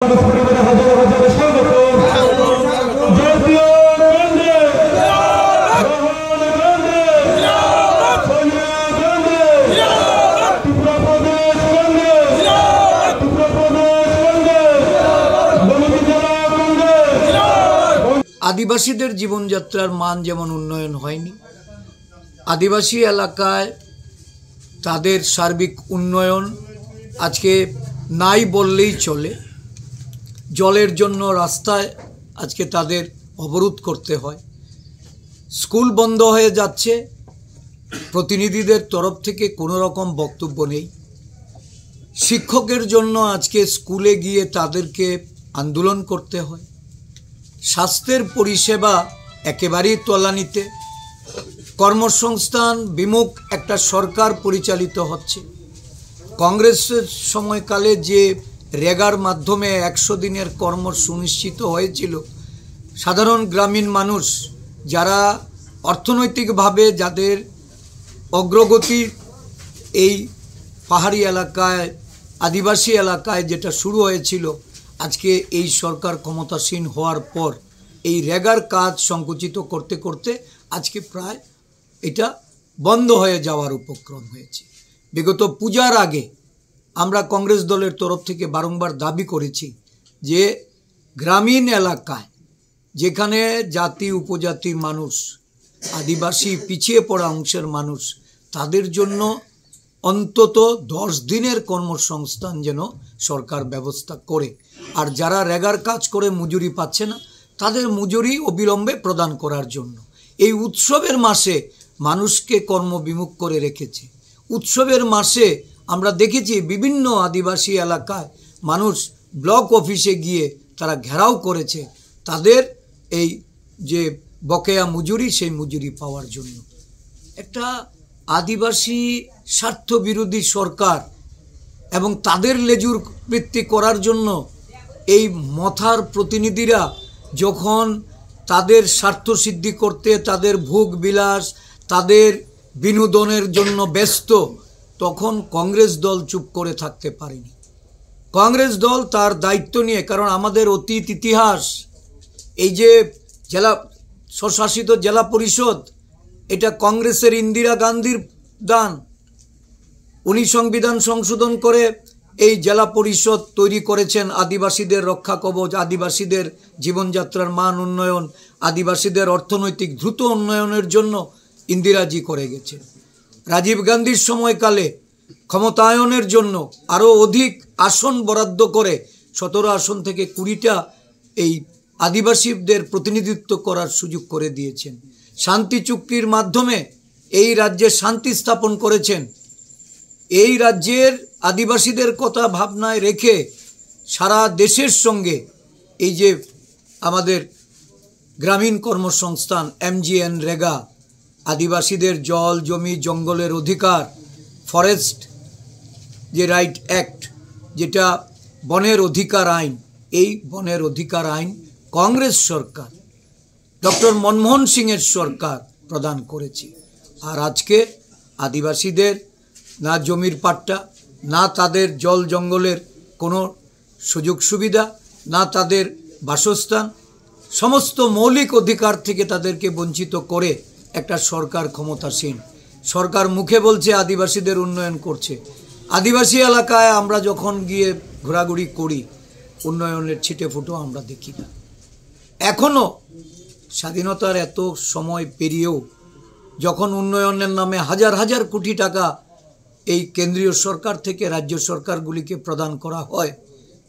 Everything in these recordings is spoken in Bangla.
আদিবাসীদের জীবনযাত্রার মান যেমন উন্নয়ন হয়নি, আদিবাসী এলাকায় তাদের সার্বিক উন্নয়ন আজকে নাই বললেই চলে। জলের জন্য রাস্তায় আজকে তাদের অবরোধ করতে হয়, স্কুল বন্ধ হয়ে যাচ্ছে, প্রতিনিধিদের তরফ থেকে কোনো রকম বক্তব্য নেই। শিক্ষকের জন্য আজকে স্কুলে গিয়ে তাদেরকে আন্দোলন করতে হয়। স্বাস্থ্যের পরিষেবা একেবারেই তলানিতে, কর্মসংস্থান বিমুখ একটা সরকার পরিচালিত হচ্ছে। কংগ্রেসের সময়কালে যে রেগার মাধ্যমে 100 দিনের কর্ম সুনিশ্চিত হয়েছিল, সাধারণ গ্রামীণ মানুষ যারা অর্থনৈতিকভাবে যাদের অগ্রগতি এই পাহাড়ি এলাকায় আদিবাসী এলাকায় যেটা শুরু হয়েছিল, আজকে এই সরকার ক্ষমতাসীন হওয়ার পর এই রেগার কাজ সংকুচিত করতে করতে আজকে প্রায় এটা বন্ধ হয়ে যাওয়ার উপক্রম হয়েছে। বিগত পূজার আগে আমরা কংগ্রেস দলের তরফ থেকে বারংবার দাবি করেছি যে গ্রামীণ এলাকায় যেখানে জাতি উপজাতির মানুষ, আদিবাসী পিছিয়ে পড়া অংশের মানুষ, তাদের জন্য অন্তত 10 দিনের কর্মসংস্থান যেন সরকার ব্যবস্থা করে, আর যারা রেগার কাজ করে মজুরি পাচ্ছে না তাদের মজুরি অবিলম্বে প্রদান করার জন্য। এই উৎসবের মাসে মানুষকে কর্মবিমুখ করে রেখেছে। উৎসবের মাসে আমরা দেখেছি বিভিন্ন আদিবাসী এলাকায় মানুষ ব্লক অফিসে গিয়ে তারা ঘেরাও করেছে তাদের এই যে বকেয়া মজুরি, সেই মজুরি পাওয়ার জন্য। একটা আদিবাসী স্বার্থবিরোধী সরকার এবং তাদের লেজুর বৃত্তি করার জন্য এই মথার প্রতিনিধিরা যখন তাদের স্বার্থ সিদ্ধি করতে, তাদের ভোগ বিলাস, তাদের বিনোদনের জন্য ব্যস্ত, তখন কংগ্রেস দল চুপ করে থাকতে পারেনি। কংগ্রেস দল তার দায়িত্ব নিয়ে, কারণ আমাদের অতীত ইতিহাস, এই যে জেলা স্বশাসিত জেলা পরিষদ, এটা কংগ্রেসের ইন্দিরা গান্ধীর দান। উনি সংবিধান সংশোধন করে এই জেলা পরিষদ তৈরি করেছেন আদিবাসীদের রক্ষা কবচ, আদিবাসীদের জীবনযাত্রার মান উন্নয়ন, আদিবাসীদের অর্থনৈতিক দ্রুত উন্নয়নের জন্য ইন্দিরাজি করে গেছেন। রাজীব গান্ধীর সময়কালে ক্ষমতায়নের জন্য আরও অধিক আসন বরাদ্দ করে 17 আসন থেকে 20টা এই আদিবাসীদের প্রতিনিধিত্ব করার সুযোগ করে দিয়েছেন। শান্তি চুক্তির মাধ্যমে এই রাজ্যে শান্তি স্থাপন করেছেন। এই রাজ্যের আদিবাসীদের কথা ভাবনায় রেখে সারা দেশের সঙ্গে এই যে আমাদের গ্রামীণ কর্মসংস্থান MGN রেগা, আদিবাসীদের জল জমি জঙ্গলের অধিকার, ফরেস্ট যে রাইট অ্যাক্ট, যেটা বনের অধিকার আইন, এই বনের অধিকার আইন কংগ্রেস সরকার ডক্টর মনমোহন সিংয়ের সরকার প্রদান করেছে। আর আজকে আদিবাসীদের না জমির পাট্টা, না তাদের জল জঙ্গলের কোনো সুযোগ সুবিধা, না তাদের বাসস্থান, সমস্ত মৌলিক অধিকার থেকে তাদেরকে বঞ্চিত করে একটা সরকার ক্ষমতাসীন। সরকার মুখে বলছে আদিবাসীদের উন্নয়ন করছে, আদিবাসী এলাকায় আমরা যখন গিয়ে ঘোরাঘুরি করি উন্নয়নের ছিটে ফুটো আমরা দেখি না। এখনও স্বাধীনতার এত সময় পেরিয়েও যখন উন্নয়নের নামে হাজার হাজার কোটি টাকা এই কেন্দ্রীয় সরকার থেকে রাজ্য সরকারগুলিকে প্রদান করা হয়,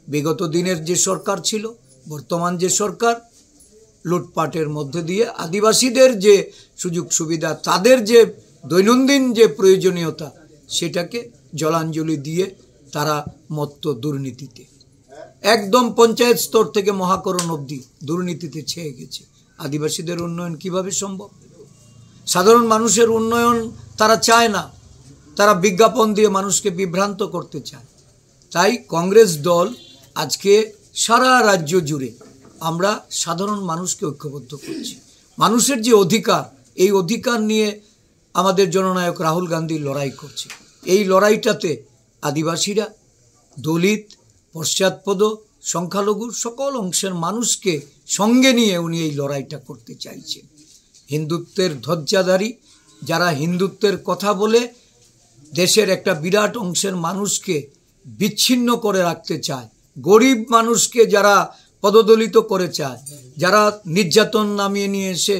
বিগত দিনের যে সরকার ছিল, বর্তমান যে সরকার, লুটপাটের মধ্যে দিয়ে আদিবাসীদের যে সুযোগ সুবিধা, তাদের যে দৈনন্দিন যে প্রয়োজনীয়তা, সেটাকে জলাঞ্জলি দিয়ে তারা মত্ত দুর্নীতিতে, একদম পঞ্চায়েত স্তর থেকে মহাকরণ অবধি দুর্নীতিতে ছেয়ে গেছে। আদিবাসীদের উন্নয়ন কিভাবে সম্ভব? সাধারণ মানুষের উন্নয়ন তারা চায় না, তারা বিজ্ঞাপন দিয়ে মানুষকে বিভ্রান্ত করতে চায়। তাই কংগ্রেস দল আজকে সারা রাজ্য জুড়ে আমরা সাধারণ মানুষকে ঐক্যবদ্ধ করছি। মানুষের যে অধিকার, এই অধিকার নিয়ে আমাদের জননায়ক রাহুল গান্ধী লড়াই করছে। এই লড়াইটাতে আদিবাসীরা, দলিত, পশ্চাৎপদ, সংখ্যালঘুর সকল অংশের মানুষকে সঙ্গে নিয়ে উনি এই লড়াইটা করতে চাইছেন। হিন্দুত্বের ধ্বজাধারী যারা হিন্দুত্বের কথা বলে দেশের একটা বিরাট অংশের মানুষকে বিচ্ছিন্ন করে রাখতে চায়, গরিব মানুষকে যারা পদদলিত করে চায়, যারা নির্যাতন নামিয়ে নিয়ে এসে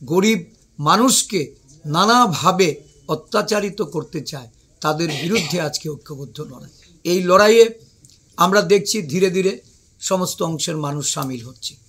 গরিব মানুষকে নানাভাবে অত্যাচারিত করতে চায়, তাদের বিরুদ্ধে আজকে ঐক্যবদ্ধ লড়াই। এই লড়াইয়ে আমরা দেখছি ধীরে ধীরে সমস্ত অংশের মানুষ সামিল হচ্ছে।